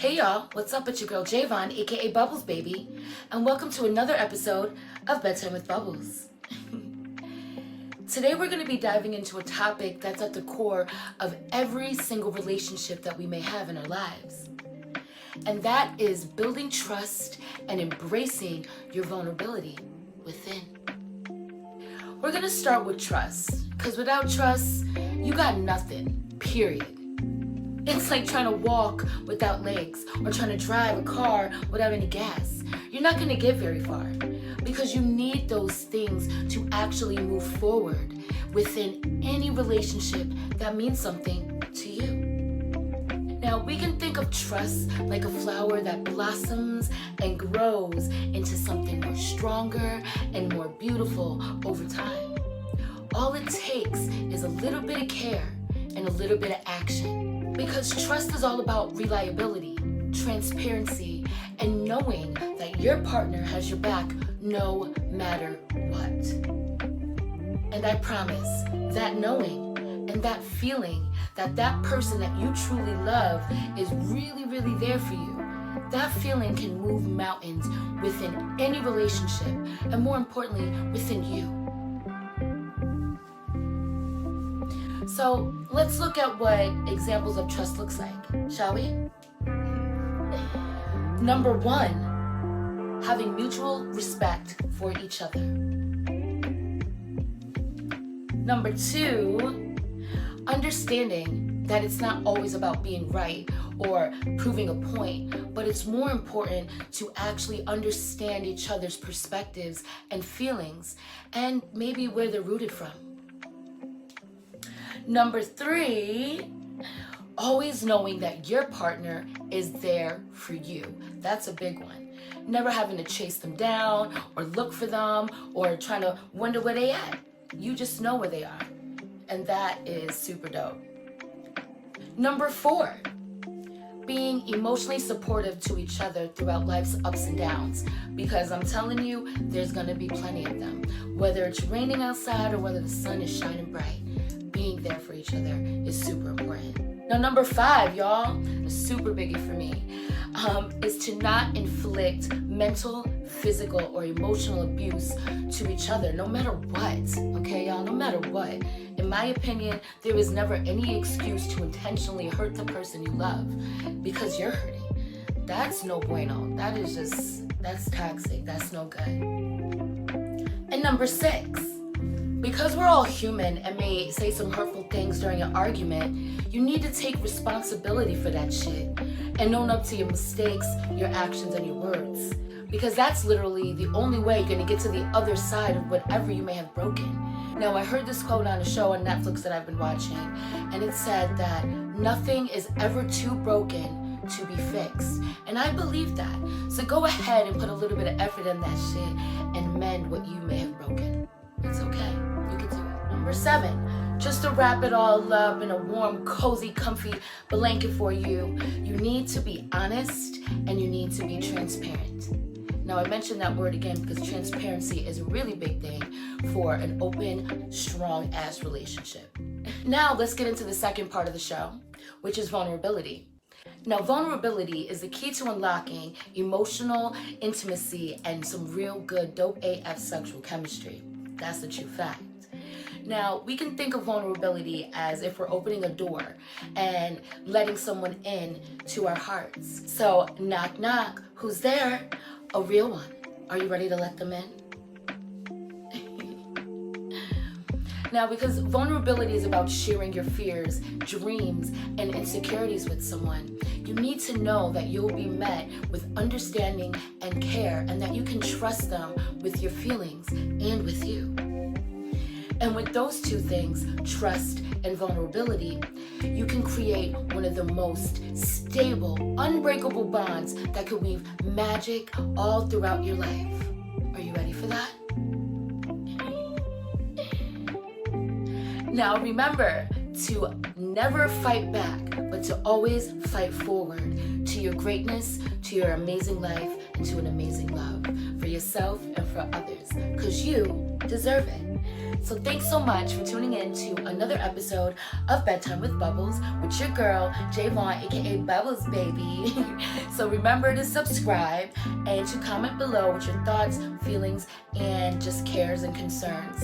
Hey y'all, what's up? It's your girl Javon, aka Bubbles Baby, and welcome to another episode of Bedtime with Bubbles. Today we're going to be diving into a topic that's at the core of every single relationship that we may have in our lives. And that is building trust and embracing your vulnerability within. We're going to start with trust, because without trust, you got nothing, period. It's like trying to walk without legs or trying to drive a car without any gas. You're not going to get very far because you need those things to actually move forward within any relationship that means something to you. Now, we can think of trust like a flower that blossoms and grows into something more stronger and more beautiful over time. All it takes is a little bit of care and a little bit of action. Because trust is all about reliability, transparency, and knowing that your partner has your back no matter what. And I promise that knowing and that feeling that that person that you truly love is really, really there for you, that feeling can move mountains within any relationship, and more importantly, within you. So let's look at what examples of trust looks like, shall we? Number one, having mutual respect for each other. Number two, understanding that it's not always about being right or proving a point, but it's more important to actually understand each other's perspectives and feelings and maybe where they're rooted from. Number three, always knowing that your partner is there for you. That's a big one. Never having to chase them down or look for them or trying to wonder where they at. You just know where they are. And that is super dope. Number four, being emotionally supportive to each other throughout life's ups and downs. Because I'm telling you, there's gonna be plenty of them. Whether it's raining outside or whether the sun is shining bright. Being there for each other is super important. Now, number five, y'all, a super biggie for me, is to not inflict mental, physical, or emotional abuse to each other, no matter what, okay, y'all, no matter what. In my opinion, there is never any excuse to intentionally hurt the person you love because you're hurting. That's no bueno. That's toxic. That's no good. And number six, because we're all human and may say some hurtful things during an argument, you need to take responsibility for that shit and own up to your mistakes, your actions, and your words. Because that's literally the only way you're gonna get to the other side of whatever you may have broken. Now, I heard this quote on a show on Netflix that I've been watching, and it said that nothing is ever too broken to be fixed. And I believe that. So go ahead and put a little bit of effort in that shit and mend what you may have broken. It's okay. You can do it. Number seven, just to wrap it all up in a warm, cozy, comfy blanket for you, you need to be honest and you need to be transparent. Now, I mentioned that word again because transparency is a really big thing for an open, strong-ass relationship. Now, let's get into the second part of the show, which is vulnerability. Now, vulnerability is the key to unlocking emotional intimacy and some real good dope AF sexual chemistry. That's the true fact. Now, we can think of vulnerability as if we're opening a door and letting someone in to our hearts. So, knock, knock, who's there? A real one. Are you ready to let them in? Now, because vulnerability is about sharing your fears, dreams, and insecurities with someone, you need to know that you'll be met with understanding and care and that you can trust them with your feelings and with you. And with those two things, trust and vulnerability, you can create one of the most stable, unbreakable bonds that could weave magic all throughout your life. Are you ready for that? Now remember to never fight back, but to always fight forward to your greatness, to your amazing life, into an amazing love for yourself and for others, because you deserve it. So thanks so much for tuning in to another episode of Bedtime with Bubbles with your girl, Javon, aka Bubbles Baby. So remember to subscribe and to comment below with your thoughts, feelings, and just cares and concerns.